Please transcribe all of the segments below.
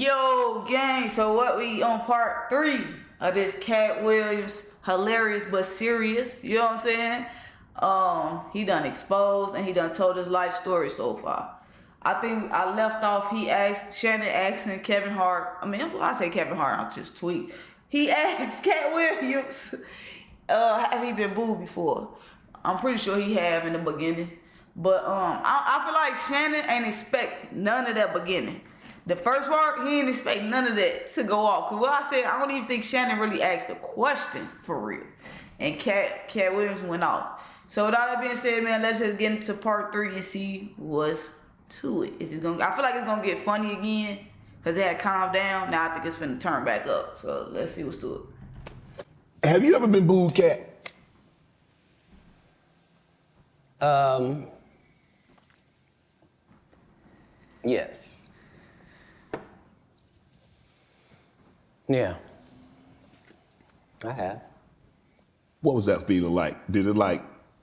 Yo, gang, so what we on part 3 of this Katt Williams hilarious but serious, you know what I'm saying? He done exposed and he done told his life story so far. I think I left off, Shannon asking Kevin Hart, I say Kevin Hart, I'll just tweet. He asked Katt Williams, have he been booed before? I'm pretty sure he have in the beginning. But I feel like Shannon ain't expect none of that beginning. The first part, he didn't expect none of that to go off. Cause what I said, I don't even think Shannon really asked a question for real. And Katt Williams went off. So with all that being said, man, let's just get into part 3 and see what's to it. I feel like it's gonna get funny again, cause it had calmed down. Now I think it's finna turn back up. So let's see what's to it. Have you ever been booed, Katt? Yes. Yeah. I have. What was that feeling like? Did it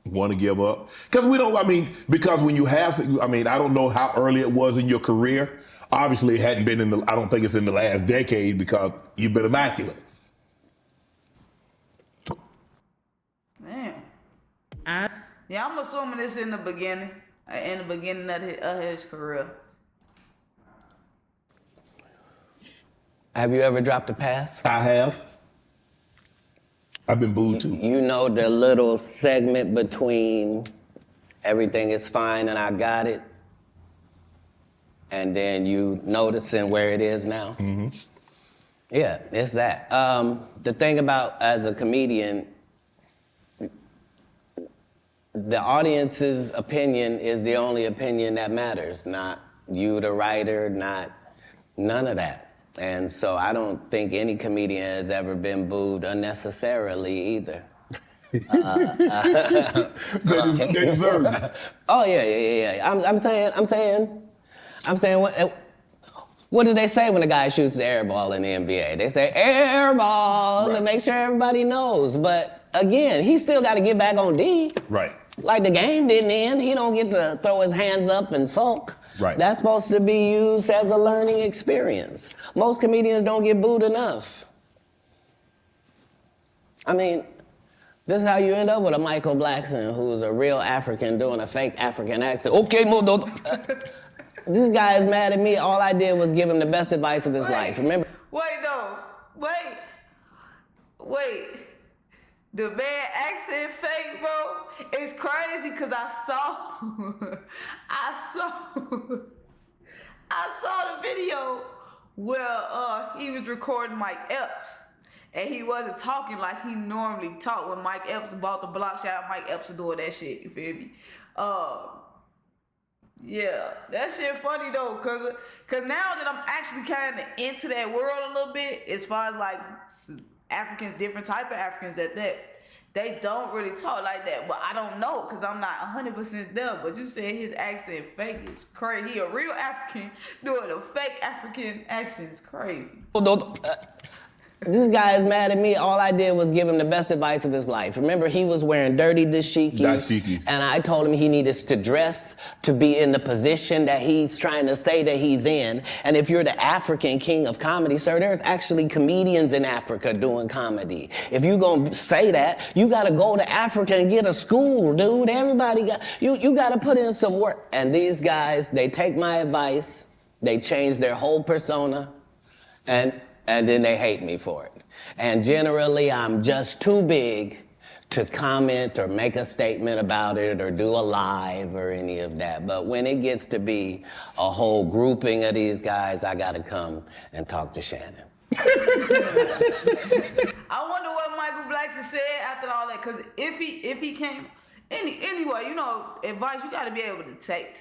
want to give up? Because because when you have, I don't know how early it was in your career. Obviously it hadn't been I don't think it's in the last decade because you've been immaculate. Man. Yeah, I'm assuming it's in the beginning of his career. Have you ever dropped a pass? I have. I've been booed too. You know the little segment between everything is fine and I got it, and then you noticing where it is now? Mm-hmm. Yeah, it's that. The thing about as a comedian, the audience's opinion is the only opinion that matters, not you, the writer, none of that. And so I don't think any comedian has ever been booed unnecessarily either. They deserve it. Oh yeah. I'm saying what do they say when a guy shoots the air ball in the NBA? They say air ball to make sure everybody knows. But again, he still got to get back on D. Right. Like the game didn't end. He don't get to throw his hands up and sulk. Right. That's supposed to be used as a learning experience. Most comedians don't get booed enough. This is how you end up with a Michael Blackson who's a real African doing a fake African accent. Okay, this guy is mad at me. All I did was give him the best advice of his life. Remember? Wait. The bad accent fake, bro. It's crazy because I saw the video where he was recording Mike Epps. And he wasn't talking like he normally talk when Mike Epps bought the block. Shout out Mike Epps for doing that shit, you feel me? Yeah, that shit funny though, cause now that I'm actually kind of into that world a little bit, as far as like Africans, different type of Africans that they don't really talk like that. But I don't know, cause I'm not 100% there. But you said his accent fake is crazy. He a real African doing a fake African accent is crazy. This guy is mad at me. All I did was give him the best advice of his life. Remember, he was wearing dirty dashikis. And I told him he needed to dress to be in the position that he's trying to say that he's in. And if you're the African king of comedy, sir, there's actually comedians in Africa doing comedy. If you're going to say that, you got to go to Africa and get a school, dude. Everybody you got to put in some work. And these guys, they take my advice, they change their whole persona, and then they hate me for it. And generally, I'm just too big to comment or make a statement about it or do a live or any of that. But when it gets to be a whole grouping of these guys, I gotta come and talk to Shannon. I wonder what Michael Blackson said after all that, because if he came... Anyway, advice, you gotta be able to take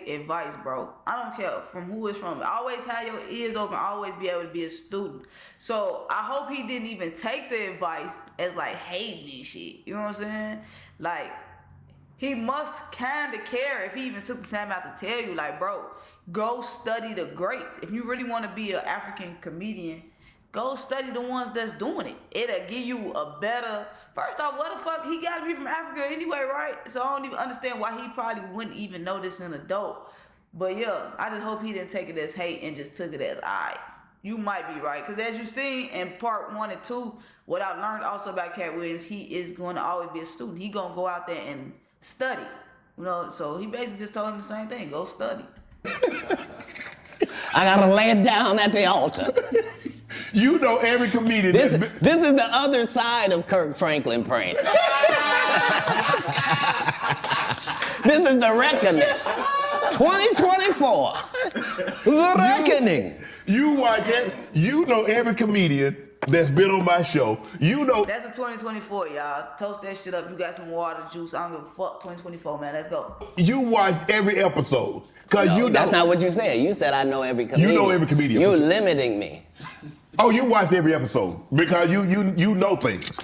advice, bro. I don't care from who it's from. Always have your ears open, always be able to be a student. So I hope he didn't even take the advice as like hating and shit. You know what I'm saying? Like, he must kinda care if he even took the time out to tell you, like, bro, go study the greats. If you really wanna be an African comedian, go study the ones that's doing it. It'll give you a better... First off, what the fuck? He gotta be from Africa anyway, right? So I don't even understand why he probably wouldn't even know this in adult. But yeah, I just hope he didn't take it as hate and just took it as, alright, you might be right. Because as you seen in part 1 and 2, what I've learned also about Katt Williams, he is going to always be a student. He going to go out there and study. You know, so he basically just told him the same thing. Go study. I got to lay it down at the altar. You know every comedian. This is the other side of Kirk Franklin praying. This is the reckoning. 2024. The reckoning. You watch it. You know every comedian that's been on my show. You know. That's a 2024, y'all. Toast that shit up. You got some water, juice. I don't give a fuck. 2024, man. Let's go. You watched every episode. Cause No, you know. that's not what you said. You said I know every comedian. You know every comedian. You're limiting me. Oh, you watched every episode because you know things.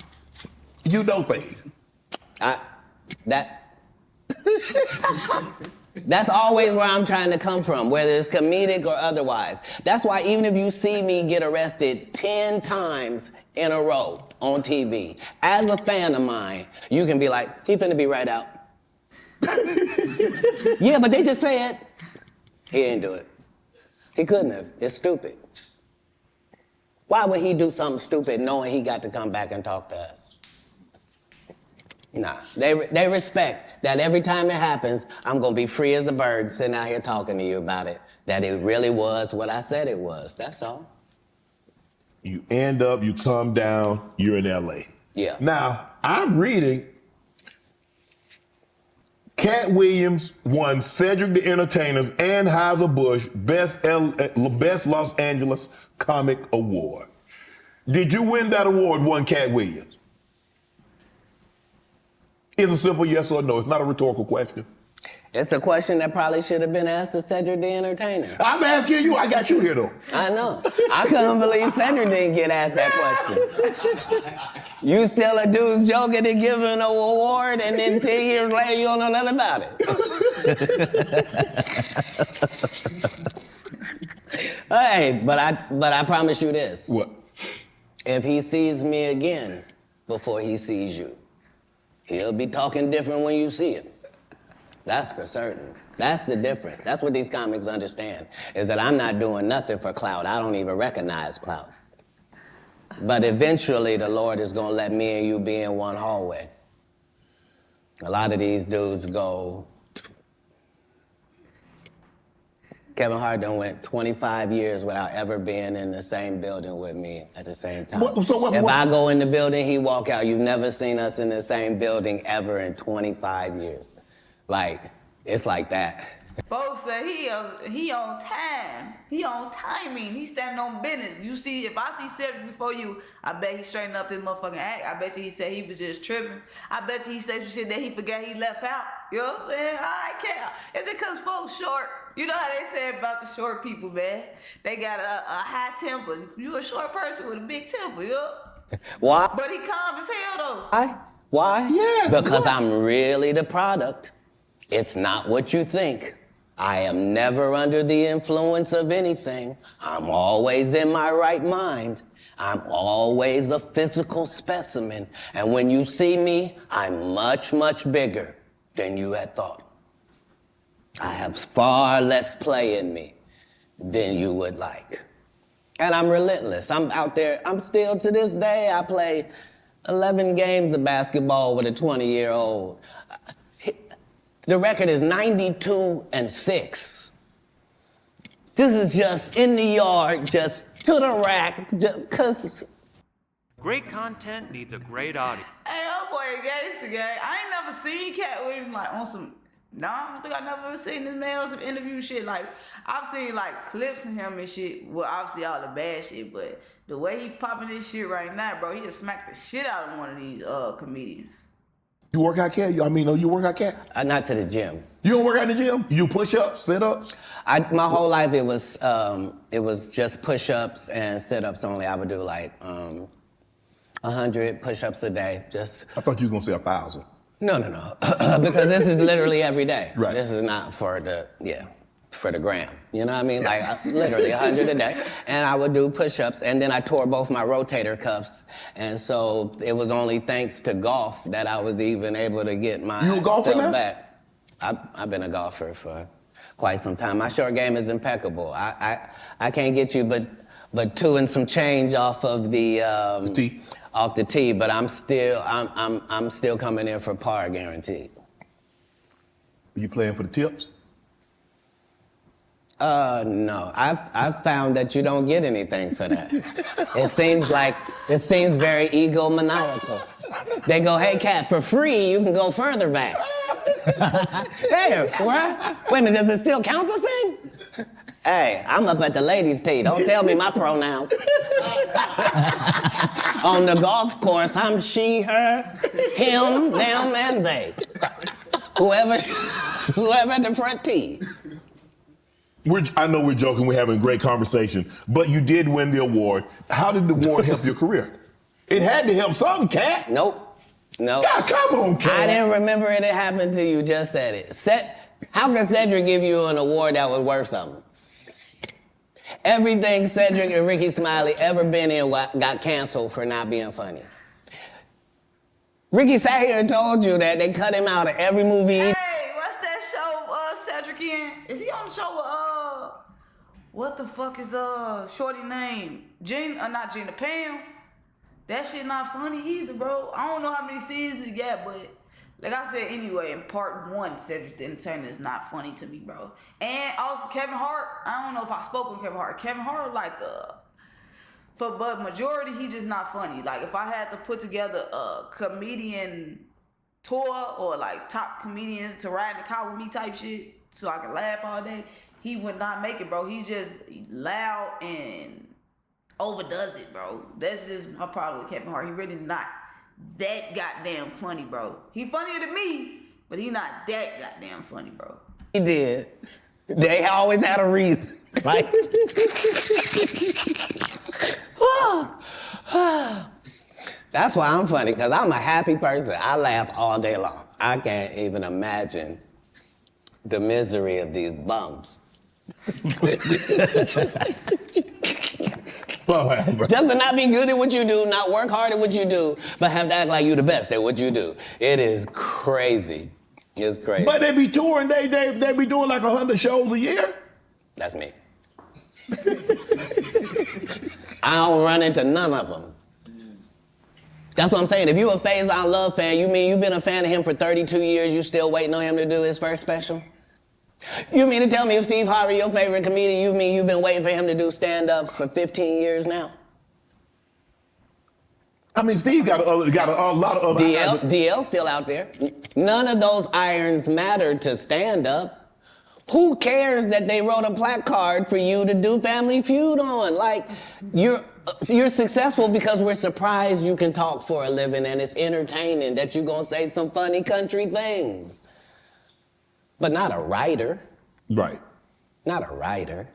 You know things. That's always where I'm trying to come from, whether it's comedic or otherwise. That's why even if you see me get arrested 10 times in a row on TV, as a fan of mine, you can be like, he finna be right out. Yeah, but they just said he didn't do it. He couldn't have. It's stupid. Why would he do something stupid knowing he got to come back and talk to us? Nah, they respect that every time it happens, I'm gonna be free as a bird sitting out here talking to you about it, that it really was what I said it was, that's all. You end up, you come down, you're in LA. Yeah. Now, I'm reading Katt Williams won Cedric the Entertainer's Anheuser-Busch Best Los Angeles Comic Award. Did you win that award, won Katt Williams? It's a simple yes or no. It's not a rhetorical question. It's a question that probably should have been asked to Cedric the Entertainer. I'm asking you. I got you here, though. I know. I couldn't believe Cedric didn't get asked that question. You still a dude's joking and giving an award, and then 10 years later you don't know nothing about it. Hey, but I promise you this. What? If he sees me again before he sees you, he'll be talking different when you see him. That's for certain. That's the difference. That's what these comics understand, is that I'm not doing nothing for clout. I don't even recognize clout. But eventually the Lord is gonna let me and you be in one hallway. A lot of these dudes go, Kevin Hart done went 25 years without ever being in the same building with me at the same time. If I go in the building, he walk out. You've never seen us in the same building ever in 25 years. Like, it's like that. Folks say he on time. He on timing. He standing on business. You see, if I see Cedric before you, I bet he straightened up this motherfucking act. I bet you he said he was just tripping. I bet you he said some shit that he forgot he left out. You know what I'm saying? I can't. Is it cause folks short? You know how they say about the short people, man? They got a high temper. You a short person with a big temper, you know? Why? But he calm as hell though. Why? Yes. Because I'm really the product. It's not what you think. I am never under the influence of anything. I'm always in my right mind. I'm always a physical specimen. And when you see me, I'm much, much bigger than you had thought. I have far less play in me than you would like. And I'm relentless. I'm out there. I'm still, to this day, I play 11 games of basketball with a 20-year-old. The record is 92-6. This is just in the yard, just to the rack, just cause. Great content needs a great audience. Hey, oh boy, gangsta gang. I ain't never seen Katt Williams like on some. No, I don't think I never seen this man on some interview shit. Like, I've seen like clips of him and shit. Well, obviously all the bad shit, but the way he popping this shit right now, bro, he just smacked the shit out of one of these comedians. You work out, Katt? You work out, Katt? Not to the gym. You don't work out in the gym? You do push-ups, sit-ups? My whole life it was just push-ups and sit-ups only. I would do like 100 push-ups a day. Just. I thought you were gonna say 1,000. No. Because this is literally every day. Right. This is not for the gram. You know what I mean? Like literally 100 a day. And I would do push-ups, and then I tore both my rotator cuffs. And so it was only thanks to golf that I was even able to get my You a golfer now? back. I've been a golfer for quite some time. My short game is impeccable. I can't get you but but 2 and some change off of the T. Off the T. But I'm still coming in for par, guaranteed. Are you playing for the tips? No. I've found that you don't get anything for that. It seems very egomaniacal. They go, hey, Katt, for free, you can go further back. Hey, what? Wait a minute, does it still count the same? Hey, I'm up at the ladies' tee. Don't tell me my pronouns. On the golf course, I'm she, her, him, them, and they. Whoever at the front tee. I know we're joking, we're having a great conversation, but you did win the award. How did the award help your career? It had to help something, Katt. Nope. God, come on, Katt. I didn't remember it happened to you, just said it. How can Cedric give you an award that was worth something? Everything Cedric and Ricky Smiley ever been in got canceled for not being funny. Ricky sat here and told you that they cut him out of every movie. Hey, what's that show Cedric in? Is he on the show with what the fuck is shorty name? Not Gina, Pam. That shit not funny either, bro. I don't know how many seasons he got, but like I said, anyway, in part 1, Cedric the Entertainer is not funny to me, bro. And also Kevin Hart, I don't know if I spoke with Kevin Hart. Kevin Hart, but majority, he just not funny. Like, if I had to put together a comedian tour or like top comedians to ride in the car with me type shit so I can laugh all day, he would not make it, bro. He just loud and overdoes it, bro. That's just my problem with Kevin Hart. He really not that goddamn funny, bro. He funnier than me, but he not that goddamn funny, bro. He did. They always had a reason, right? That's why I'm funny, because I'm a happy person. I laugh all day long. I can't even imagine the misery of these bums. Just to not be good at what you do, not work hard at what you do, but have to act like you the best at what you do. It is crazy. It's crazy. But they be touring, they be doing like 100 shows a year? That's me. I don't run into none of them. That's what I'm saying. If you a Faison Love fan, you mean you've been a fan of him for 32 years, you still waiting on him to do his first special? You mean to tell me if Steve Harvey, your favorite comedian, you mean you've been waiting for him to do stand-up for 15 years now? I mean, Steve got a lot of other... DL's still out there. None of those irons matter to stand-up. Who cares that they wrote a placard for you to do Family Feud on? Like, you're successful because we're surprised you can talk for a living and it's entertaining that you're gonna say some funny country things. But not a writer. Right. Not a writer.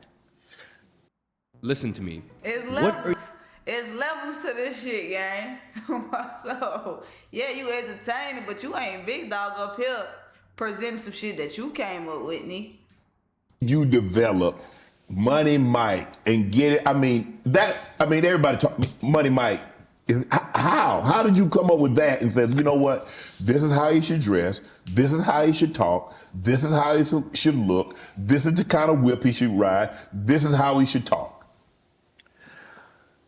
Listen to me. It's levels. It's levels to this shit, gang. So, yeah, you entertaining, but you ain't big dog up here presenting some shit that you came up with, Nee. You develop Money Mike and get it. Everybody talk Money Mike. How did you come up with that and said, you know what, this is how he should dress, this is how he should talk, this is how he should look, this is the kind of whip he should ride, this is how he should talk?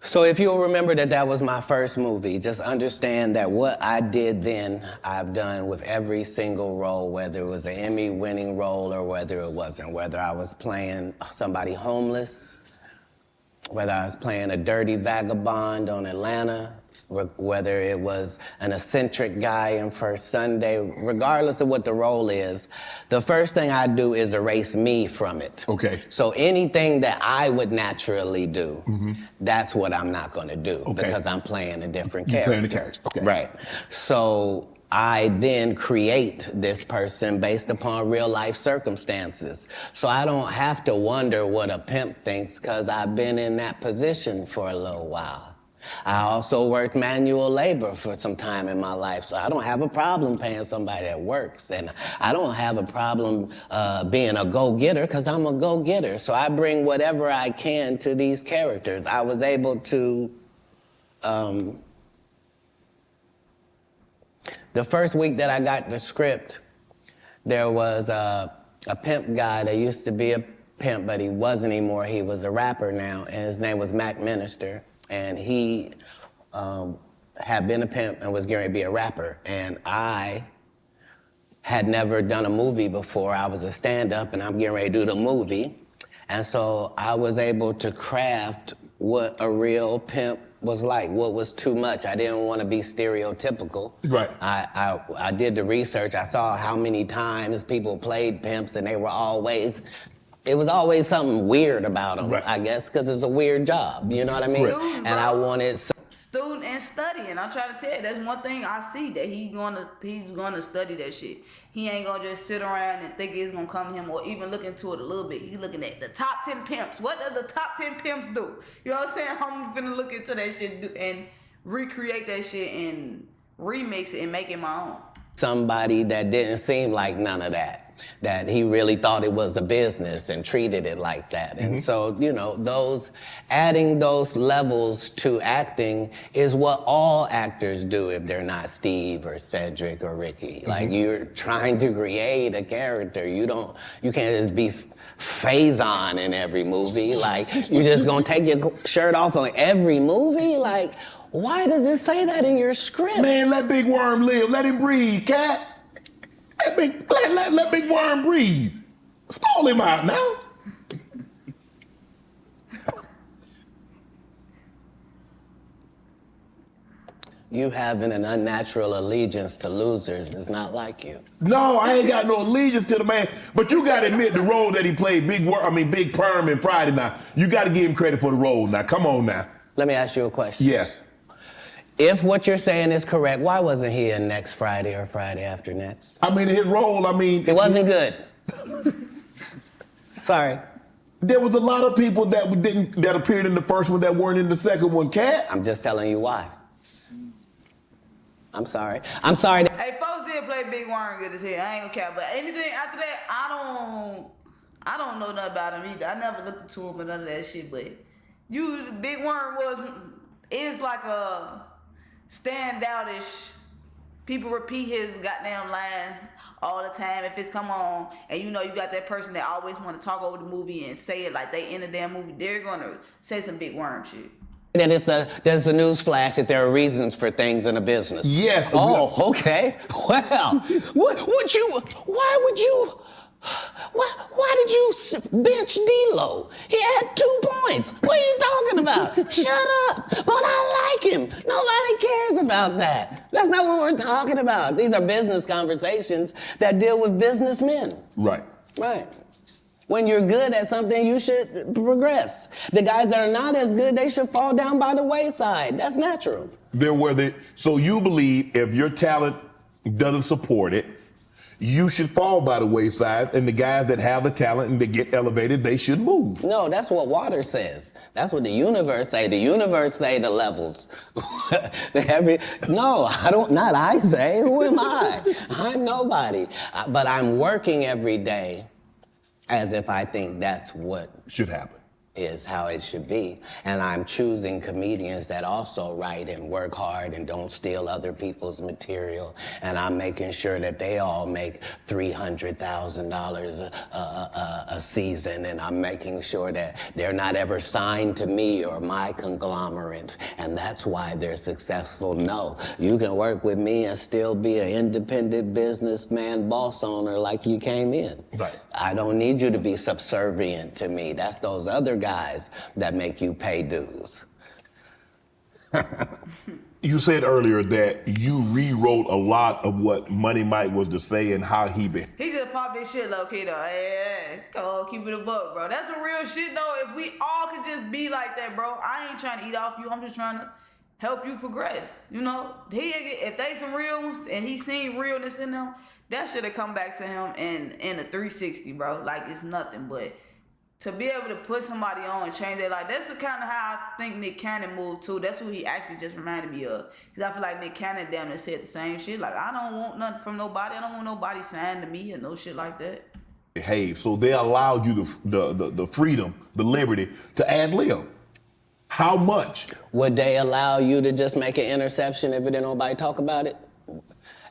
So if you'll remember that was my first movie, just understand that what I did then, I've done with every single role, whether it was an Emmy-winning role or whether it wasn't, whether I was playing somebody homeless, whether I was playing a dirty vagabond on Atlanta, whether it was an eccentric guy in First Sunday, regardless of what the role is, the first thing I do is erase me from it. Okay. So anything that I would naturally do, that's what I'm not gonna do because I'm playing a different character. You're playing the character, okay. Right. So I then create this person based upon real life circumstances. So I don't have to wonder what a pimp thinks because I've been in that position for a little while. I also worked manual labor for some time in my life, so I don't have a problem paying somebody that works, and I don't have a problem being a go-getter because I'm a go-getter. So I bring whatever I can to these characters. I was able to, the first week that I got the script, there was a pimp guy that used to be pimp, but he wasn't anymore. He was a rapper now, and his name was Mac Minister, and he had been a pimp and was getting ready to be a rapper. And I had never done a movie before. I was a stand-up, and I'm getting ready to do the movie. And so I was able to craft what a real pimp was like, what was too much. I didn't want to be stereotypical. Right. I did the research. I saw how many times people played pimps, and they were always, it was always something weird about them, right. I guess, because it's a weird job, you know what I mean? Right. And I wanted student and studying. I'm trying to tell you, that's one thing I see, that he's gonna study that shit. He ain't gonna just sit around and think it's gonna come to him, or even look into it a little bit. He's looking at the top 10 pimps. What does the top 10 pimps do? You know what I'm saying? I'm gonna look into that shit and recreate that shit and remix it and make it my own. Somebody that didn't seem like none of that he really thought it was a business and treated it like that. And so, you know, adding those levels to acting is what all actors do if they're not Steve or Cedric or Ricky. Like, you're trying to create a character. You can't just be Faison in every movie. Like, you're just gonna take your shirt off on every movie? Like, why does it say that in your script? Man, let Big Worm live. Let him breathe, Katt. Let Big Worm breathe. Stall him out now. You having an unnatural allegiance to losers is not like you. No, I ain't got no allegiance to the man. But you got to admit the role that he played, Big Perm in Friday now. You got to give him credit for the role now. Come on now. Let me ask you a question. Yes. If what you're saying is correct, why wasn't he in Next Friday or Friday After Next? I mean, his role, It wasn't good. Sorry. There was a lot of people that appeared in the first one that weren't in the second one, Katt. I'm just telling you why. I'm sorry. Hey, folks did play Big Worm good as hell. I ain't gonna care. But anything after that, I don't know nothing about him either. I never looked into him or none of that shit. But Big Worm is like a standoutish. People repeat his goddamn lines all the time if it's come on, and you know you got that person that always want to talk over the movie and say it like they in the damn movie. They're gonna say some Big Worm shit. And there's a news flash that there are reasons for things in a business. Yes. Oh, okay. Well, why did you bench D-Lo? He had 2 points. What are you talking about? Shut up. But I like him. Nobody cares about that. That's not what we're talking about. These are business conversations that deal with businessmen. Right. Right. When you're good at something, you should progress. The guys that are not as good, they should fall down by the wayside. That's natural. So you believe if your talent doesn't support it, you should fall by the wayside, and the guys that have the talent and they get elevated, they should move. No, that's what water says. That's what the universe say. The universe say the levels. No, not I say. Who am I? I'm nobody. But I'm working every day as if I think that's what should happen. Is how it should be. And I'm choosing comedians that also write and work hard and don't steal other people's material. And I'm making sure that they all make $300,000 a season. And I'm making sure that they're not ever signed to me or my conglomerate. And that's why they're successful. No, you can work with me and still be an independent businessman, boss owner like you came in. Right. I don't need you to be subservient to me. That's those other guys that make you pay dues. You said earlier that you rewrote a lot of what Money Mike was to say and how he been. He just popped this shit low key though. Hey, come on, keep it a buck, bro. That's some real shit though. If we all could just be like that, bro. I ain't trying to eat off you. I'm just trying to help you progress. You know, if they some real ones and he seen realness in them, that should have come back to him in a 360, bro. Like, it's nothing. But to be able to put somebody on and change their life, that's the kind of how I think Nick Cannon moved too. That's who he actually just reminded me of. Because I feel like Nick Cannon damn near said the same shit. Like, I don't want nothing from nobody. I don't want nobody signed to me or no shit like that. Hey, so they allowed you the freedom, the liberty to ad lib. How much? Would they allow you to just make an interception if didn't nobody talk about it?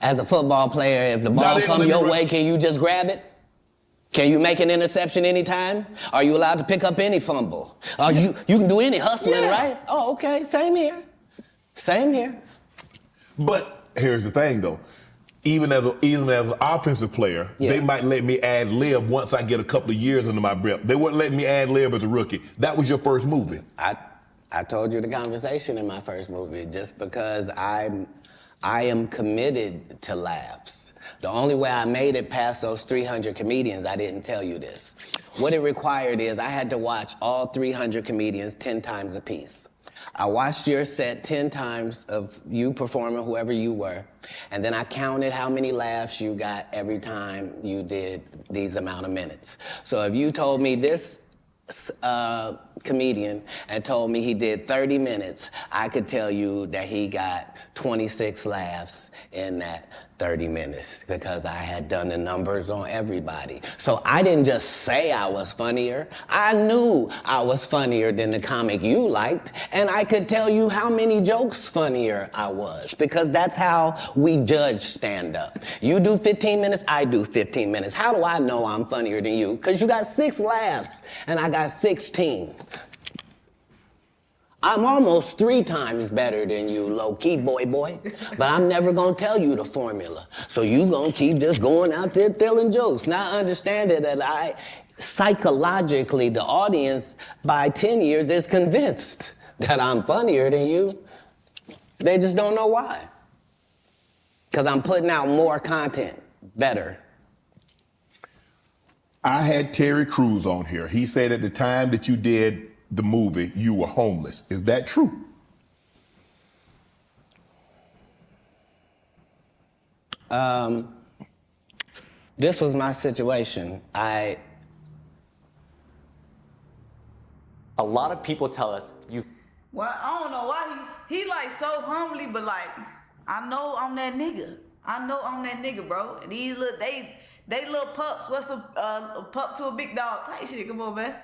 As a football player, if the ball come your way, can you just grab it? Can you make an interception anytime? Are you allowed to pick up any fumble? You can do any hustling, right? Oh, okay, same here. Same here. But here's the thing, though. Even as an offensive player, they might let me ad lib once I get a couple of years under my belt. They wouldn't let me ad lib as a rookie. That was your first movie. I told you the conversation in my first movie, just because I am committed to laughs. The only way I made it past those 300 comedians, I didn't tell you this. What it required is I had to watch all 300 comedians 10 times a piece. I watched your set 10 times of you performing, whoever you were, and then I counted how many laughs you got every time you did these amount of minutes. So if you told me this comedian and told me he did 30 minutes, I could tell you that he got 26 laughs in that 30 minutes because I had done the numbers on everybody. So I didn't just say I was funnier. I knew I was funnier than the comic you liked, and I could tell you how many jokes funnier I was, because that's how we judge stand-up. You do 15 minutes, I do 15 minutes. How do I know I'm funnier than you? Because you got 6 laughs, and I got 16. I'm almost 3 times better than you, low-key, boy. But I'm never gonna tell you the formula. So you gonna keep just going out there telling jokes, not understanding that psychologically, the audience by 10 years is convinced that I'm funnier than you. They just don't know why. Because I'm putting out more content, better. I had Terry Crews on here. He said at the time that you did the movie, you were homeless. Is that true? This was my situation. A lot of people tell us Well, I don't know why he like so humbly, but like, I know I'm that nigga. I know I'm that nigga, bro. And these little, they little pups. What's a pup to a big dog type shit? Come on, man.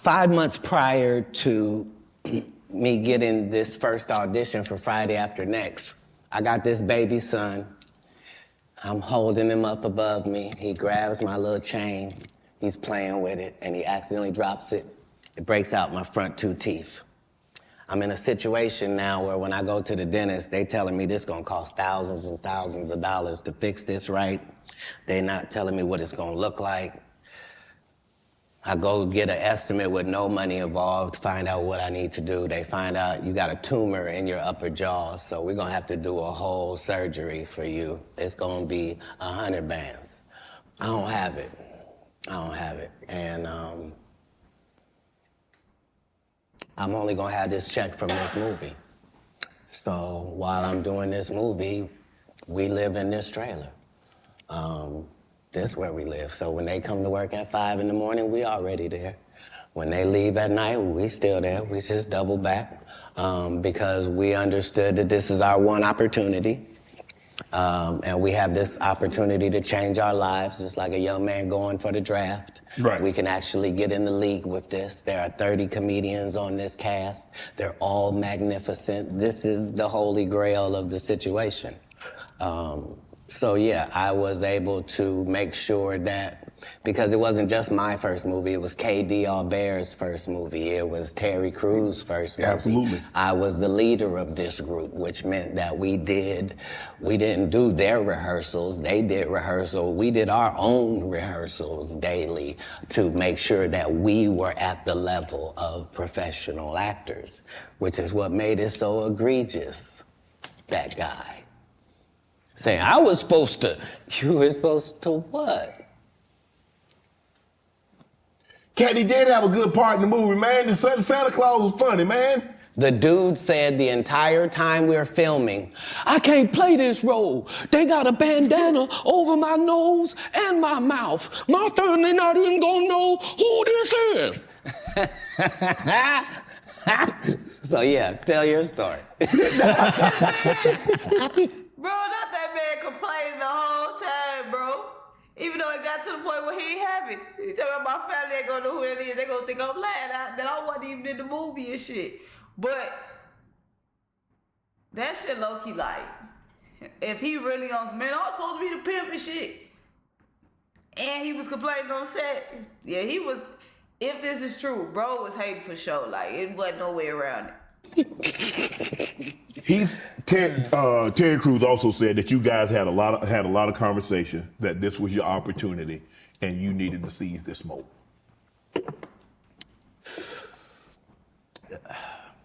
5 months prior to me getting this first audition for Friday After Next, I got this baby son. I'm holding him up above me. He grabs my little chain. He's playing with it, and he accidentally drops it. It breaks out my front 2 teeth. I'm in a situation now where when I go to the dentist, they telling me this gonna cost thousands and thousands of dollars to fix this right. They not telling me what it's gonna look like. I go get an estimate with no money involved, find out what I need to do. They find out you got a tumor in your upper jaw, so we're gonna have to do a whole surgery for you. It's gonna be 100 bands. I don't have it. And I'm only gonna have this check from this movie. So while I'm doing this movie, we live in this trailer. This is where we live. So when they come to work at 5 in the morning, we already there. When they leave at night, we still there. We just double back because we understood that this is our one opportunity. And we have this opportunity to change our lives, just like a young man going for the draft. Right. We can actually get in the league with this. There are 30 comedians on this cast. They're all magnificent. This is the holy grail of the situation. So yeah, I was able to make sure that, because it wasn't just my first movie, it was K.D. Albert's first movie, it was Terry Crews' first movie. Absolutely. I was the leader of this group, which meant that we didn't do their rehearsals, they did rehearsal, we did our own rehearsals daily to make sure that we were at the level of professional actors, which is what made it so egregious, that guy. Saying, I was supposed to. You were supposed to what? Katt, he did have a good part in the movie, man. The Santa Claus was funny, man. The dude said the entire time we were filming, I can't play this role. They got a bandana over my nose and my mouth. My family not even gonna know who this is. So yeah, tell your story. Bro, not that man complaining the whole time, bro. Even though it got to the point where he ain't happy. He tell me my family ain't gonna know who it is. They gonna think I'm lying that I wasn't even in the movie and shit. But that shit low-key like, if he really on some, man, I was supposed to be the pimp and shit. and he was complaining on set. Yeah, he was. If this is true, bro was hating for sure. Like it wasn't no way around it. Terry Crews also said that you guys had a lot of conversation, that this was your opportunity and you needed to seize this moment.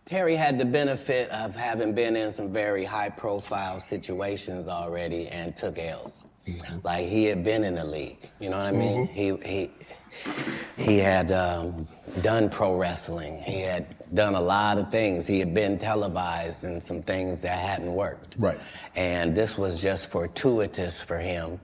Terry had the benefit of having been in some very high-profile situations already and took L's. Mm-hmm. Like he had been in the league, you know what I mean? He had done pro wrestling. He had done a lot of things. He had been televised in some things that hadn't worked. Right. And this was just fortuitous for him.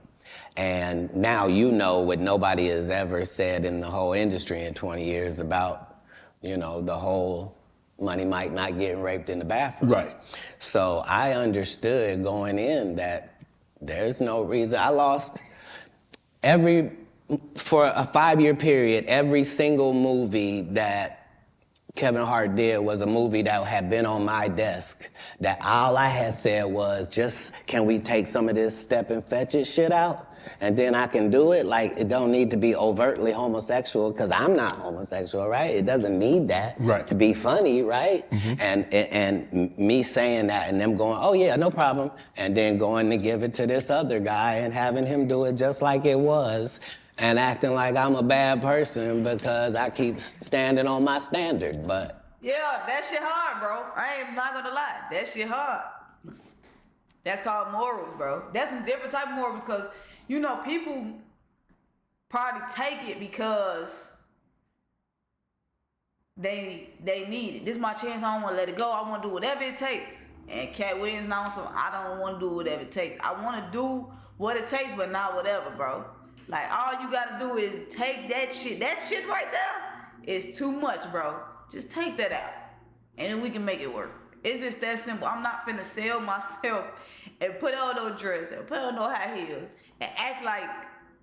And now you know what nobody has ever said in the whole industry in 20 years about, you know, the whole Money Mike not getting raped in the bathroom. Right. So I understood going in that there's no reason. I lost for a 5-year period, every single movie that Kevin Hart did was a movie that had been on my desk, that all I had said was, just, can we take some of this step and fetch it shit out? And then I can do it. Like, it don't need to be overtly homosexual, because I'm not homosexual, right? It doesn't need that to be funny, right? Mm-hmm. And me saying that and them going, oh yeah, no problem, and then going to give it to this other guy and having him do it just like it was, and acting like I'm a bad person because I keep standing on my standard, but... Yeah, that shit hard, bro. I ain't not gonna lie. That shit hard. That's called morals, bro. That's a different type of morals, because, you know, people probably take it because they need it. This is my chance. I don't want to let it go. I want to do whatever it takes. And Katt Williams now, so I don't want to do whatever it takes. I want to do what it takes, but not whatever, bro. Like, all you gotta do is take that shit. That shit right there is too much, bro. Just take that out, and then we can make it work. It's just that simple. I'm not finna sell myself and put on no dress and put on no high heels and act like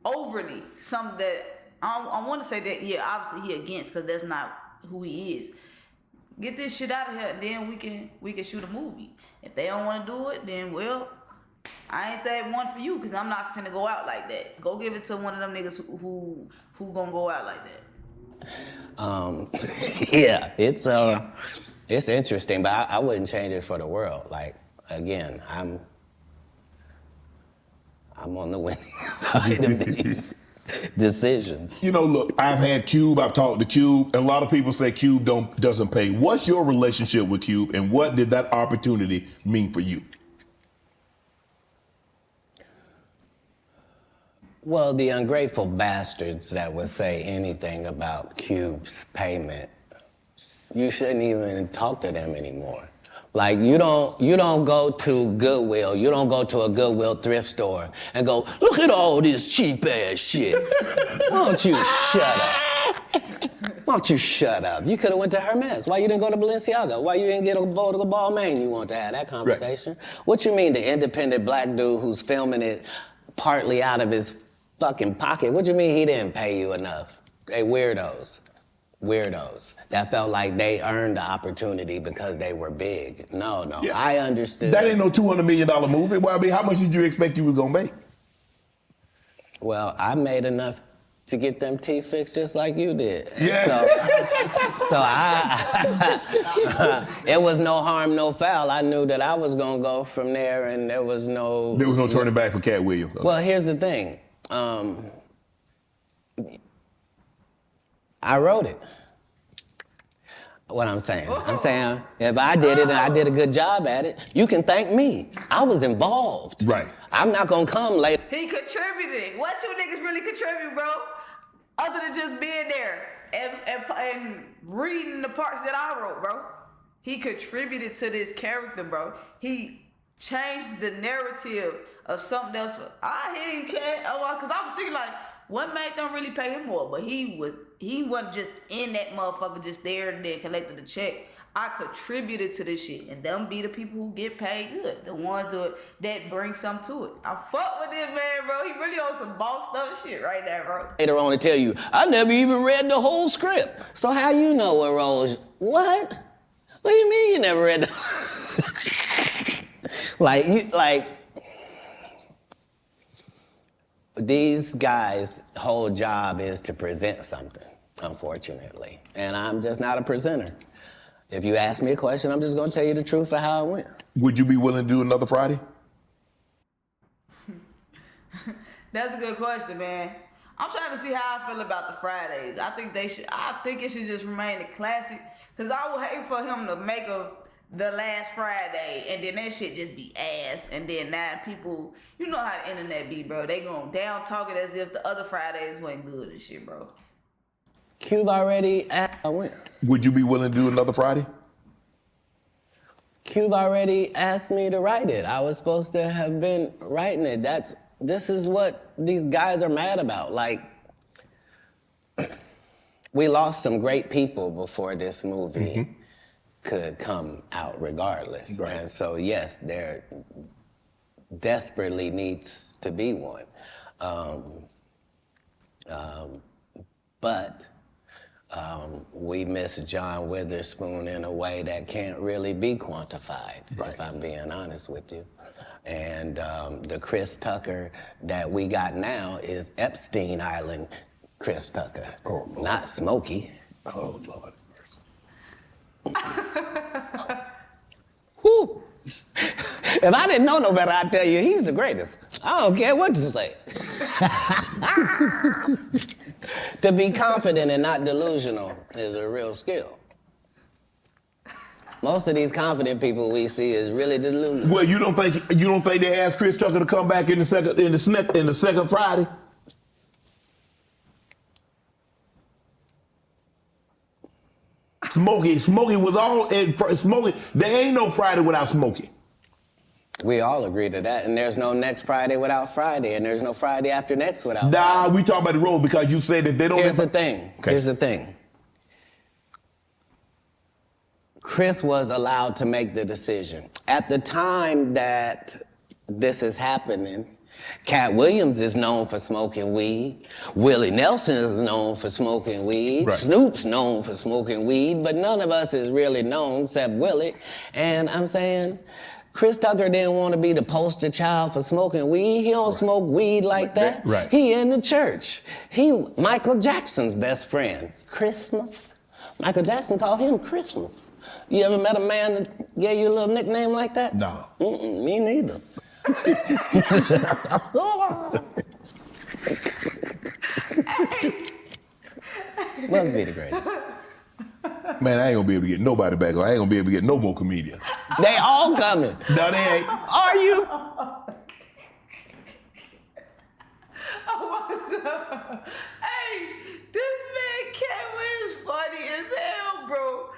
overly something that I want to say that, yeah, obviously he against, because that's not who he is. Get this shit out of here, and then we can shoot a movie. If they don't want to do it, then, well, I ain't that one for you, because I'm not finna go out like that. Go give it to one of them niggas who gonna go out like that. Yeah, it's interesting, but I wouldn't change it for the world. Like, again, I'm on the winning side of these decisions. You know, look, I've had Cube, I've talked to Cube, and a lot of people say Cube doesn't pay. What's your relationship with Cube, and what did that opportunity mean for you? Well, the ungrateful bastards that would say anything about Cube's payment, you shouldn't even talk to them anymore. Like, you don't go to Goodwill, you don't go to a Goodwill thrift store and go, look at all this cheap ass shit. Why don't you shut up? Why don't you shut up? You could have went to Hermes. Why you didn't go to Balenciaga? Why you didn't get a vote of the Balmain? You want to have that conversation? Right. What you mean, the independent black dude who's filming it partly out of his fucking pocket? What you mean he didn't pay you enough? They weirdos that felt like they earned the opportunity because they were big. No, yeah. I understood. That ain't no $200 million movie. Well, I mean, how much did you expect you was gonna make? Well, I made enough to get them teeth fixed just like you did. Yeah. So it was no harm, no foul. I knew that I was gonna go from there, and there was no turning back for Katt Williams. Well, here's the thing. I wrote it. What I'm saying. I'm saying, if I did it and I did a good job at it, you can thank me. I was involved. Right. I'm not gonna come later. He contributed. What you niggas really contribute, bro? Other than just being there and reading the parts that I wrote, bro. He contributed to this character, bro. He changed the narrative of something else. I hear you, Katt. Because I was thinking, like, what made them really pay him more? But he wasn't just in that motherfucker, just there and then collected the check. I contributed to this shit, and them be the people who get paid good, the ones that bring something to it. I fuck with this man, bro. He really on some boss stuff shit right there, bro. Later on to tell you, I never even read the whole script. So how you know what roles? What? What do you mean you never read the? these guys' whole job is to present something, unfortunately. And I'm just not a presenter. If you ask me a question, I'm just gonna tell you the truth of how it went. Would you be willing to do another Friday? That's a good question, man. I'm trying to see how I feel about the Fridays. I think it should just remain a classic. Cause I would hate for him to make the last Friday and then that shit just be ass. And then now people, you know how the internet be, bro. They gonna down talk it as if the other Fridays wasn't good and shit, bro. Cube already asked I went. Would you be willing to do another Friday? Cube already asked me to write it. I was supposed to have been writing it. This is what these guys are mad about. Like, we lost some great people before this movie could come out regardless. Right. And so, yes, there desperately needs to be one. But we miss John Witherspoon in a way that can't really be quantified, if I'm being honest with you. And the Chris Tucker that we got now is Epstein Island Chris Tucker, not Smokey. Oh, Lord. Whew. If I didn't know no better, I'd tell you he's the greatest. I don't care what you say. To be confident and not delusional is a real skill. Most of these confident people we see is really delusional. Well, you don't think they asked Chris Tucker to come back in the second Friday? Smokey was all in Smokey. There ain't no Friday without Smokey. We all agree to that, and there's no next Friday without Friday, and there's no Friday after next without Nah, Friday. we talk about the road because you said that they don't. Here's the thing. Okay. Here's the thing. Chris was allowed to make the decision. At the time that this is happening, Katt Williams is known for smoking weed. Willie Nelson is known for smoking weed. Right. Snoop's known for smoking weed, but none of us is really known except Willie. And I'm saying, Chris Tucker didn't want to be the poster child for smoking weed. He don't smoke weed like that. Right. He in the church. He Michael Jackson's best friend. Christmas. Michael Jackson called him Christmas. You ever met a man that gave you a little nickname like that? No. Me neither. Must be the greatest. Man, I ain't gonna be able to get nobody back. I ain't gonna be able to get no more comedians. They all coming. No, they ain't. Are you? Oh, what's up? Hey, this man Katt Williams funny as hell, bro.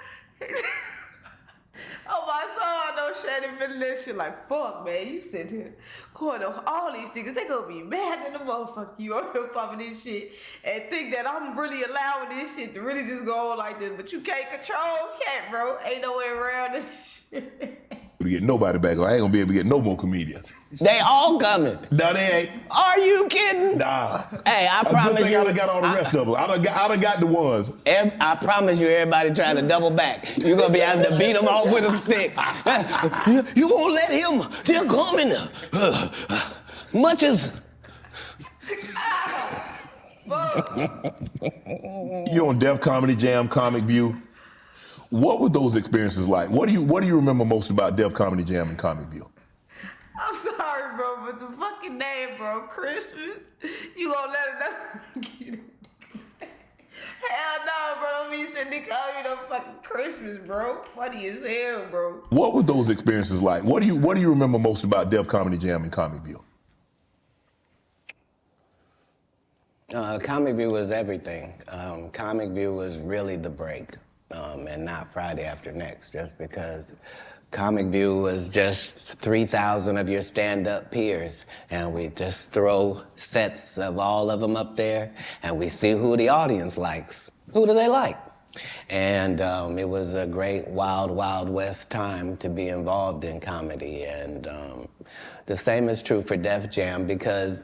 Oh, my son, no shady feeling that shit like, fuck, man, you sit here calling all these niggas, they gonna be mad in the motherfucker you on here popping this shit and think that I'm really allowing this shit to really just go on like this, but you can't control Katt, bro. Ain't no way around this shit. To get nobody back. I ain't gonna be able to get no more comedians. They all coming. No, they ain't. Are you kidding? Nah. Hey, I promise good thing you. I done got all the rest of them. I done got the ones. I promise you, everybody trying to double back. You're gonna be having to beat them off with a stick. You gonna let him? They're coming. Much as. You on Def Comedy Jam, Comic View. What were those experiences like? What do you remember most about Def Comedy Jam and Comic View? I'm sorry, bro, but the fucking name, bro, Christmas, you gonna let another get it? Hell no, bro, don't be sitting there calling you no fucking Christmas, bro. Funny as hell, bro. What were those experiences like? What do you remember most about Def Comedy Jam and Comic View? Comic View was everything. Comic View was really the break, and not Friday after next, just because Comic View was just 3,000 of your stand-up peers, and we just throw sets of all of them up there, and we see who the audience likes. Who do they like? And it was a great wild, wild west time to be involved in comedy. And the same is true for Def Jam because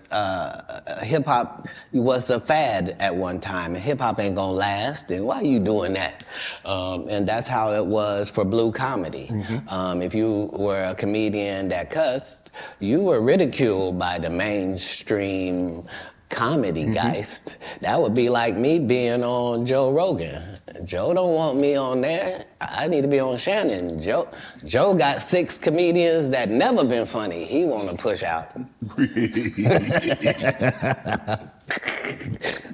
hip hop was a fad at one time, and hip hop ain't gonna last. And why are you doing that? And that's how it was for blue comedy. Mm-hmm. If you were a comedian that cussed, you were ridiculed by the mainstream comedy geist. That would be like me being on Joe Rogan. Joe don't want me on there. I need to be on Shannon. Joe got 6 comedians that never been funny. He want to push out.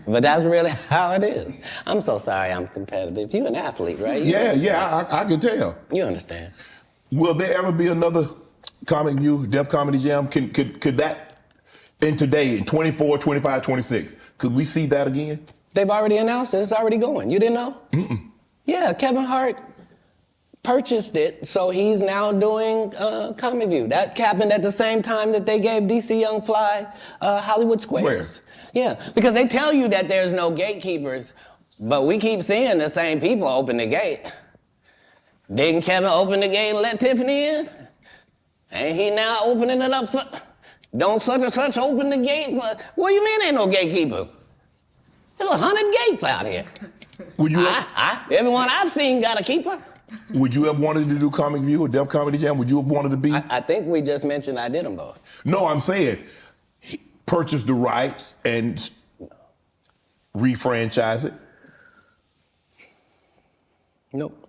But that's really how it is. I'm so sorry I'm competitive. You an athlete, right? I can tell. You understand. Will there ever be another Comic View, Def Comedy Jam? Could that, in today, in 24, 25, 26, could we see that again? They've already announced it. It's already going. You didn't know? Mm-mm. Yeah, Kevin Hart purchased it, so he's now doing Comic View. That happened at the same time that they gave DC Young Fly Hollywood Squares. Where? Yeah, because they tell you that there's no gatekeepers, but we keep seeing the same people open the gate. Didn't Kevin open the gate and let Tiffany in? Ain't he now opening it up for... Don't such and such open the gate? What do you mean ain't no gatekeepers? There's 100 gates out here. Would you everyone I've seen got a keeper. Would you have wanted to do Comic View or Def Comedy Jam? Would you have wanted to be? I think we just mentioned I did them both. No, I'm saying he purchased the rights and refranchise it. Nope.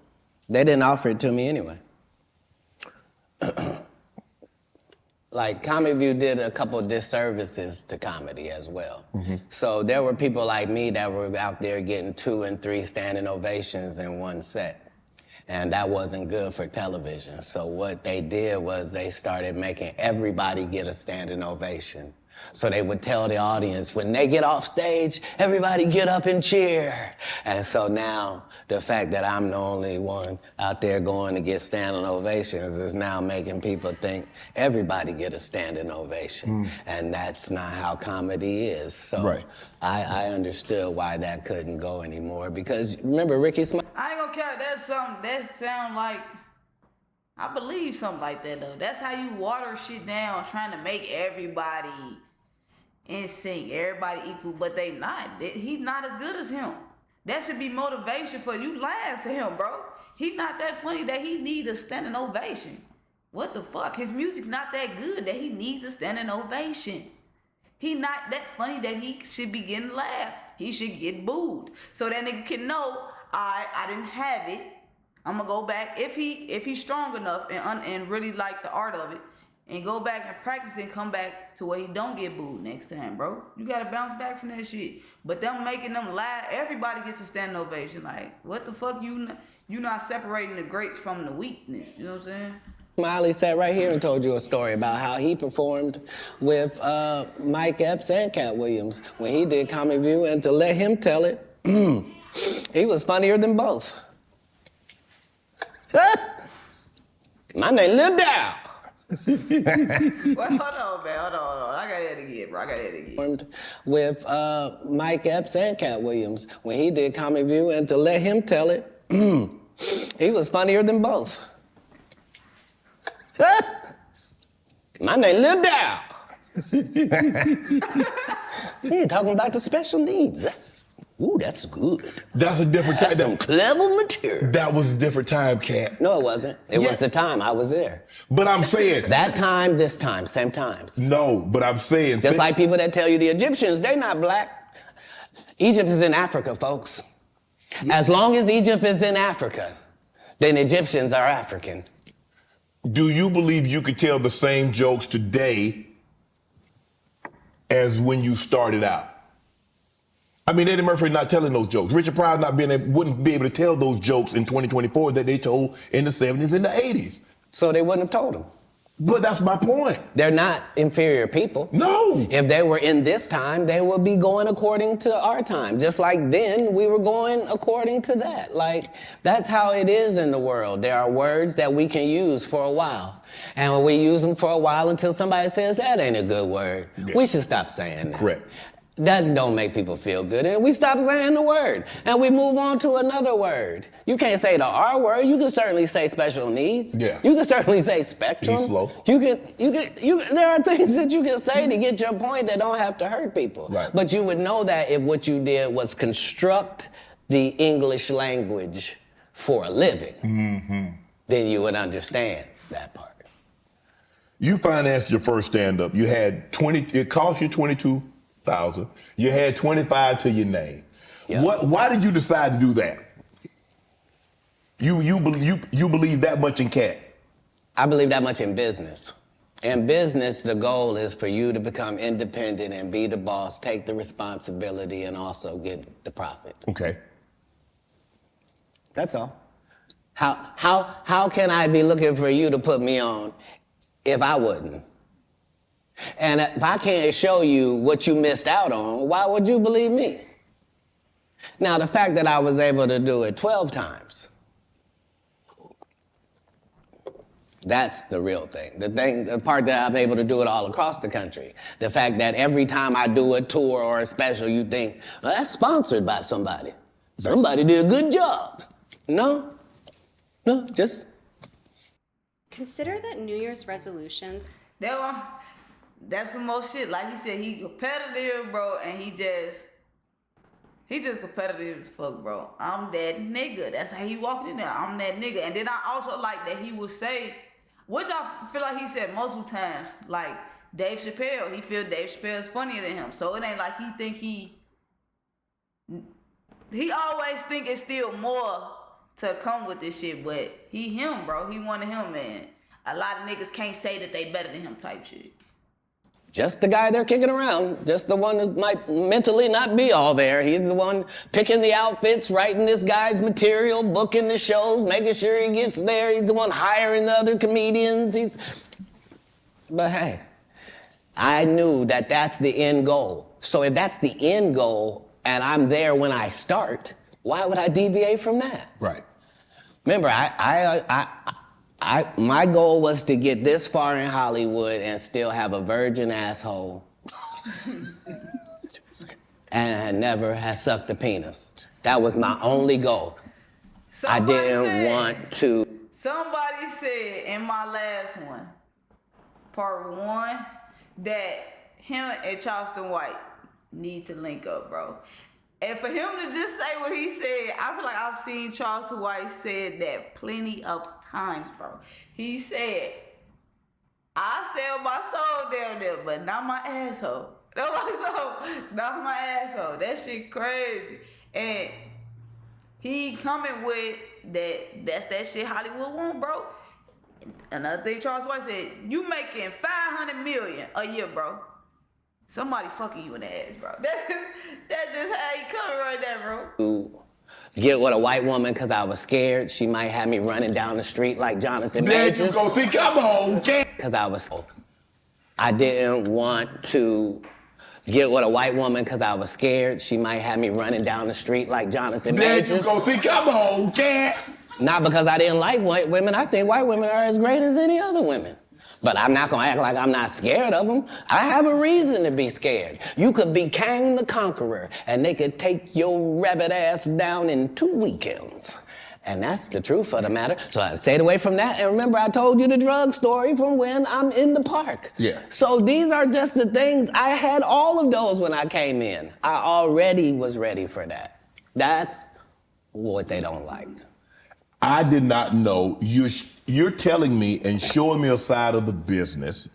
They didn't offer it to me anyway. Like, Comic View did a couple disservices to comedy as well. Mm-hmm. So there were people like me that were out there getting 2 and 3 standing ovations in one set. And that wasn't good for television. So what they did was they started making everybody get a standing ovation. So they would tell the audience, when they get off stage, everybody get up and cheer. And so now the fact that I'm the only one out there going to get standing ovations is now making people think everybody get a standing ovation. And that's not how comedy is. So right. I understood why that couldn't go anymore, because remember Ricky Smiley? I ain't gonna care. That's something that sound like, I believe something like that though. That's how you water shit down, trying to make everybody in sync, everybody equal, but they not. He's not as good as him. That should be motivation for you. Laugh to him, bro. He's not that funny that he needs a standing ovation. What the fuck? His music not that good that he needs a standing ovation. He not that funny that he should be getting laughs. He should get booed. So that nigga can know, I didn't have it. I'm gonna go back if he's strong enough and really like the art of it, and go back and practice and come back to where he don't get booed next time, bro. You gotta bounce back from that shit. But them making them laugh, everybody gets a standing ovation. Like, what the fuck? You not separating the greats from the weakness. You know what I'm saying? Smiley sat right here and told you a story about how he performed with Mike Epps and Katt Williams when he did Comic View, and to let him tell it, he was funnier than both. My name Lil Dow. Well, hold on, man. Hold on. I got that again, bro. Performed with Mike Epps and Katt Williams when he did Comic View, and to let him tell it, he was funnier than both. My name Lil Dow. You're talking about the special needs. That's good. That's a different time. That's some clever material. That was a different time, Katt. No, it wasn't. It was the time I was there. But I'm saying... That time, this time, same times. No, but I'm saying... Just like people that tell you the Egyptians, they not black. Egypt is in Africa, folks. Yeah. As long as Egypt is in Africa, then Egyptians are African. Do you believe you could tell the same jokes today as when you started out? I mean, Eddie Murphy not telling those jokes. Richard Pryor wouldn't be able to tell those jokes in 2024 that they told in the 70s and the 80s. So they wouldn't have told them. But that's my point. They're not inferior people. No. If they were in this time, they would be going according to our time. Just like then, we were going according to that. Like, that's how it is in the world. There are words that we can use for a while. And when we use them for a while until somebody says, that ain't a good word, we should stop saying that. Correct. That don't make people feel good. And we stop saying the word. And we move on to another word. You can't say the R word. You can certainly say special needs. Yeah. You can certainly say spectrum. Be slow. There are things that you can say to get your point that don't have to hurt people. Right. But you would know that if what you did was construct the English language for a living, then you would understand that part. You financed your first stand-up. You had it cost you $22,000. You had 25 to your name. Yeah. Why did you decide to do that? You believe that much in Katt? I believe that much in business. In business, the goal is for you to become independent and be the boss, take the responsibility, and also get the profit. Okay. That's all. How can I be looking for you to put me on if I wouldn't? And if I can't show you what you missed out on, why would you believe me? Now, the fact that I was able to do it 12 times, that's the real thing. The part that I'm able to do it all across the country. The fact that every time I do a tour or a special, you think, well, that's sponsored by somebody. Somebody did a good job. No, just. Consider that New Year's resolutions. That's some more shit. Like he said, he competitive, bro, and he just competitive as fuck, bro. I'm that nigga. That's how he walked in there. I'm that nigga. And then I also like that he would say, which I feel like he said multiple times, like Dave Chappelle. He feel Dave Chappelle is funnier than him. So it ain't like he think he always think it's still more to come with this shit, but he him, bro. He one of him, man. A lot of niggas can't say that they better than him type shit. Just the guy they're kicking around. Just the one who might mentally not be all there. He's the one picking the outfits, writing this guy's material, booking the shows, making sure he gets there. He's the one hiring the other comedians. But hey, I knew that that's the end goal. So if that's the end goal and I'm there when I start, why would I deviate from that? Right. Remember, my goal was to get this far in Hollywood and still have a virgin asshole and never have sucked a penis. That was my only goal. Somebody I didn't want to. Somebody said in my last one, part 1, that him and Charleston White need to link up, bro. And for him to just say what he said, I feel like I've seen Charleston White said that plenty of times, bro. He said, I sell my soul down there, but not my asshole. Not my soul, not my asshole. That shit crazy. And he coming with that's that shit Hollywood want, bro. Another thing Charles White said, you making $500 million a year, bro. Somebody fucking you in the ass, bro. That's just how he coming right there, bro. Get with a white woman because I was scared she might have me running down the street like Jonathan Majors. There you go. See, come on, because I didn't want to get with a white woman because I was scared she might have me running down the street like Jonathan Majors. There you go. See, come on, Katt. Not because I didn't like white women. I think white women are as great as any other women. But I'm not gonna act like I'm not scared of them. I have a reason to be scared. You could be Kang the Conqueror, and they could take your rabbit ass down in 2 weekends. And that's the truth of the matter. So I stayed away from that. And remember, I told you the drug story from when I'm in the park. Yeah. So these are just the things. I had all of those when I came in. I already was ready for that. That's what they don't like. I did not know. You're telling me and showing me a side of the business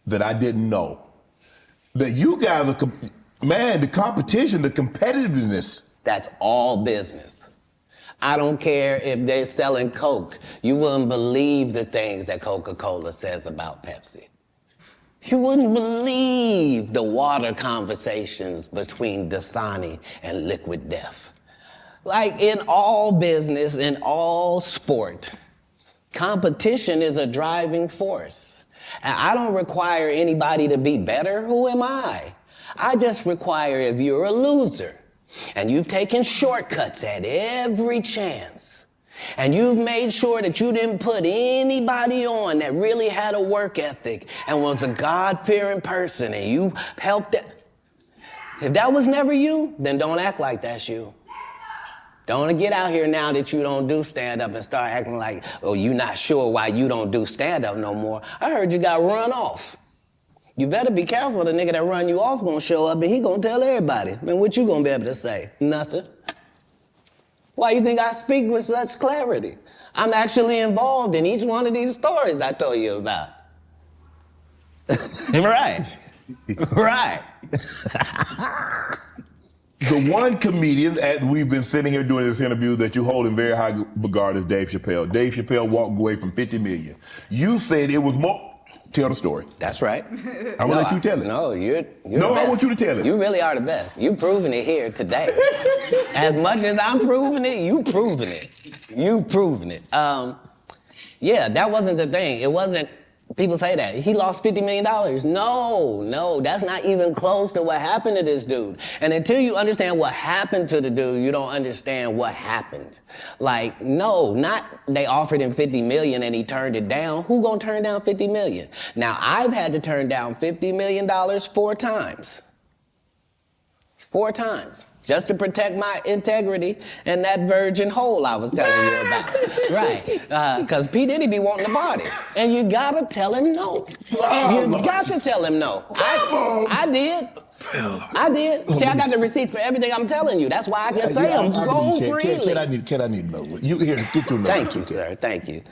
that I didn't know. That you guys are, the competition, the competitiveness. That's all business. I don't care if they're selling Coke. You wouldn't believe the things that Coca-Cola says about Pepsi. You wouldn't believe the water conversations between Dasani and Liquid Death. Like in all business, in all sport, competition is a driving force. And I don't require anybody to be better. Who am I? I just require if you're a loser and you've taken shortcuts at every chance and you've made sure that you didn't put anybody on that really had a work ethic and was a God-fearing person and you helped it. If that was never you, then don't act like that's you. Don't get out here now that you don't do stand-up and start acting like, oh, you not sure why you don't do stand-up no more. I heard you got run off. You better be careful. The nigga that run you off gonna show up and he gonna tell everybody. Man, what you gonna be able to say? Nothing. Why you think I speak with such clarity? I'm actually involved in each one of these stories I told you about. Right. Right. The one comedian, as we've been sitting here doing this interview, that you hold in very high regard is Dave Chappelle. Dave Chappelle walked away from 50 million. You said it was more. Tell the story. That's right. I'm gonna let you tell it. No, you're no, the best. I want you to tell it. You really are the best. You proving it here today. As much as I'm proving it, you proving it. You proving it. Yeah, that wasn't the thing. It wasn't. People say that. He lost $50 million. No, that's not even close to what happened to this dude. And until you understand what happened to the dude, you don't understand what happened. Like, no, not they offered him $50 million and he turned it down. Who gonna turn down $50 million? Now, I've had to turn down $50 million 4 times. 4 times. Just to protect my integrity and that virgin hole I was telling you about. Right. Because P. Diddy be wanting to party. And you gotta tell him no. You got to tell him no. I did. I did. See, I got the receipts for everything I'm telling you. That's why I can say them so freely. Can I need to know? You here, get your number. Thank you, sir. Thank you.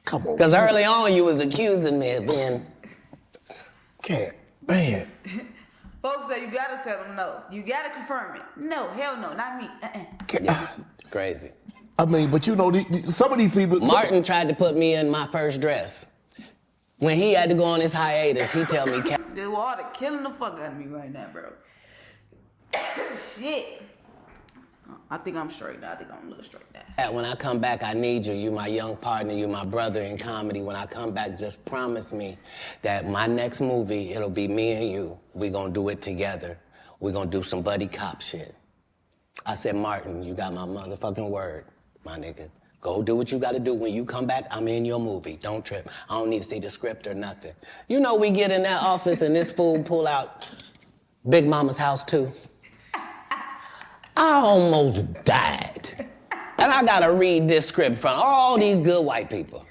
Come on. Because early on you was accusing me of being... Katt, man. Folks say you gotta tell them no. You gotta confirm it. No, hell no, not me. Yeah, it's crazy. I mean, but you know, some of these people... Martin tried to put me in my first dress. When he had to go on his hiatus, he tell me... Dude, water killing the fuck out of me right now, bro. Shit. I think I'm straight now. I think I'm a little straight now. When I come back, I need you. You my young partner. You my brother in comedy. When I come back, just promise me that my next movie, it'll be me and you. We gonna do it together. We gonna do some buddy cop shit. I said, Martin, you got my motherfucking word, my nigga. Go do what you gotta do. When you come back, I'm in your movie. Don't trip. I don't need to see the script or nothing. You know, we get in that office and this fool pull out Big Mama's House 2. I almost died. And I gotta read this script from all these good white people.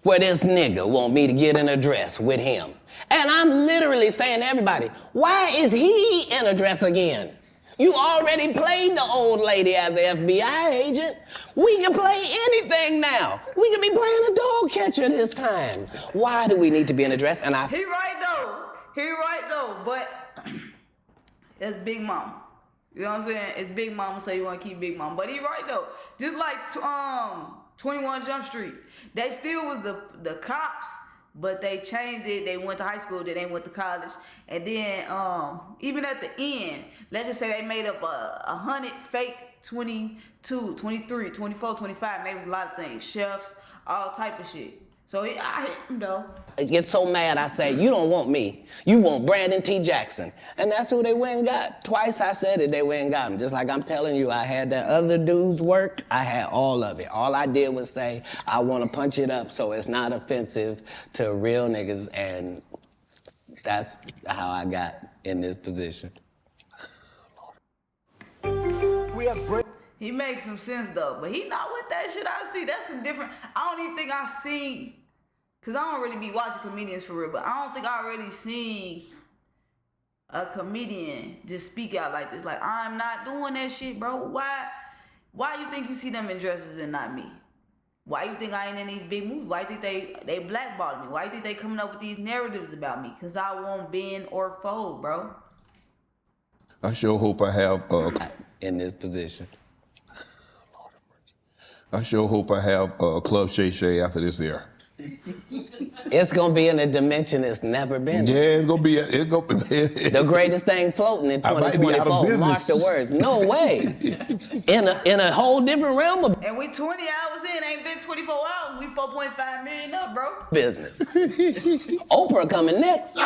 Where this nigga want me to get in a dress with him. And I'm literally saying to everybody, why is he in a dress again? You already played the old lady as an FBI agent. We can play anything now. We can be playing a dog catcher this time. Why do we need to be in a dress? And He right though. But it's Big Mama. You know what I'm saying? It's Big Mama, so you want to keep Big Mama. But he right though. Just like 21 Jump Street. They still was the cops, but they changed it. They went to high school, then they went to college. And then even at the end, let's just say they made up 100 fake 22, 23, 24, 25. And they was a lot of things. Chefs, all type of shit. So I hit him though. I get so mad, I say, you don't want me. You want Brandon T. Jackson. And that's who they went and got. Twice I said it, they went and got him. Just like I'm telling you, I had that other dude's work. I had all of it. All I did was say, I want to punch it up so it's not offensive to real niggas. And that's how I got in this position. He makes some sense though, but he not with that shit I see. That's a different. I don't even think I seen, cause I don't really be watching comedians for real, but I don't think I already seen a comedian just speak out like this. Like, I'm not doing that shit, bro. Why you think you see them in dresses and not me? Why you think I ain't in these big movies? Why you think they blackballed me? Why you think they coming up with these narratives about me? Cause I won't bend or fold, bro. I sure hope I have in this position. I sure hope I have Club Shay Shay after this year. It's gonna be in a dimension it's never been. Yeah, it's gonna be. The greatest thing floating in 2024. Mark the words. No way. in a whole different realm of and we 20 hours in, ain't been 24 hours. We 4.5 million up, bro. Business. Oprah coming next.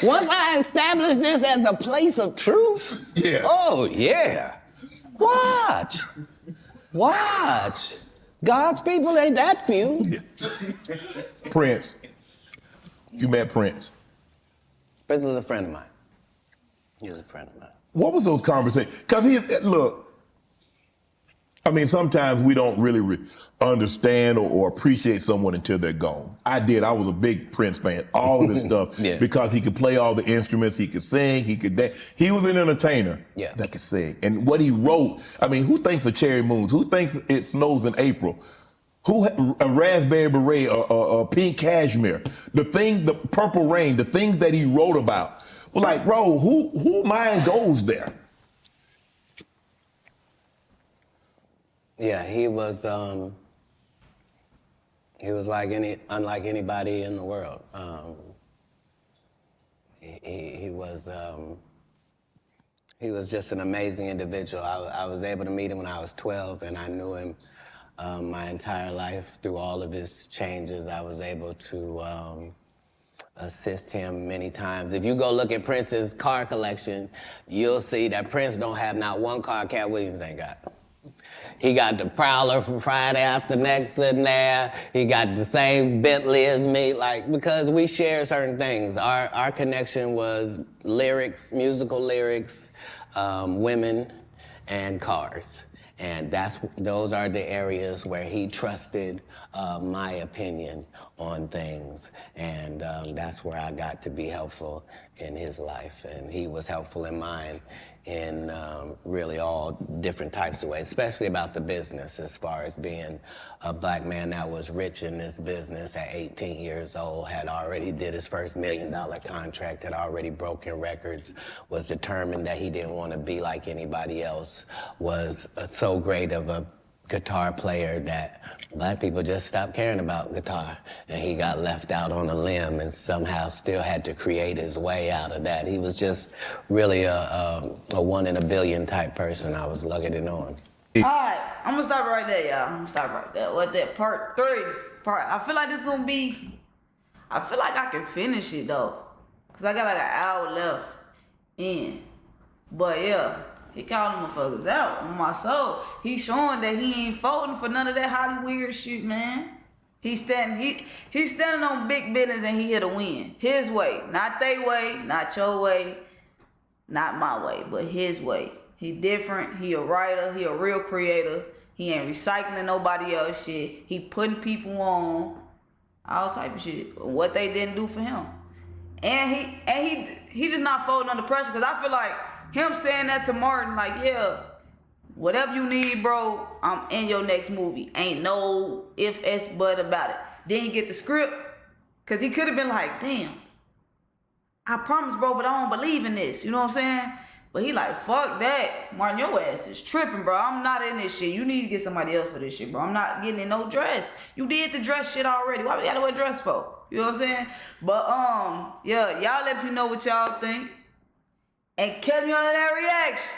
Once I establish this as a place of truth. Yeah. Oh yeah. Watch. God's people ain't that few. Prince. You met Prince. Prince was a friend of mine. He was a friend of mine. What was those conversations? Because look, I mean, sometimes we don't really understand or appreciate someone until they're gone. I did. I was a big Prince fan, all of his stuff, because he could play all the instruments, he could sing, he could dance. He was an entertainer that could sing. And what he wrote, I mean, who thinks of Cherry Moons? Who thinks it snows in April? Who a raspberry beret or pink cashmere? The purple rain, the things that he wrote about. Well, like, bro, who mind goes there? Yeah, he was unlike anybody in the world. He was just an amazing individual. I was able to meet him when I was 12, and I knew him my entire life through all of his changes. I was able to assist him many times. If you go look at Prince's car collection, you'll see that Prince don't have not one car Katt Williams ain't got. He got the Prowler from Friday After Next in there. He got the same Bentley as me, because we share certain things. Our connection was lyrics, musical lyrics, women, and cars. And those are the areas where he trusted my opinion on things. And that's where I got to be helpful in his life. And he was helpful in mine in really all different types of ways, especially about the business, as far as being a black man that was rich in this business at 18 years old, had already did his first $1 million contract, had already broken records, was determined that he didn't want to be like anybody else, was so great of a guitar player that black people just stopped caring about guitar, and he got left out on a limb and somehow still had to create his way out of that. He was just really a one in a billion type person. I was lucky to know him. All right, I'm gonna stop right there, y'all. I'm gonna stop right there. What that part 3? I feel like this gonna be. I feel like I can finish it though, cause I got like an hour left in. But yeah. He calling motherfuckers out on my soul. He's showing that he ain't folding for none of that Hollywood shit, man. He's standing on big business, and he here to win. His way. Not they way, not your way, not my way, but his way. He different. He a writer. He a real creator. He ain't recycling nobody else shit. He putting people on all type of shit. What they didn't do for him. And he just not folding under pressure, because I feel like him saying that to Martin, like, yeah, whatever you need, bro, I'm in your next movie. Ain't no if, s, but about it. Then he get the script, because he could have been like, damn, I promise, bro, but I don't believe in this. You know what I'm saying? But he like, fuck that. Martin, your ass is tripping, bro. I'm not in this shit. You need to get somebody else for this shit, bro. I'm not getting in no dress. You did the dress shit already. Why we gotta wear dress for? You know what I'm saying? But, yeah, y'all let me know what y'all think. And catch me on that reaction.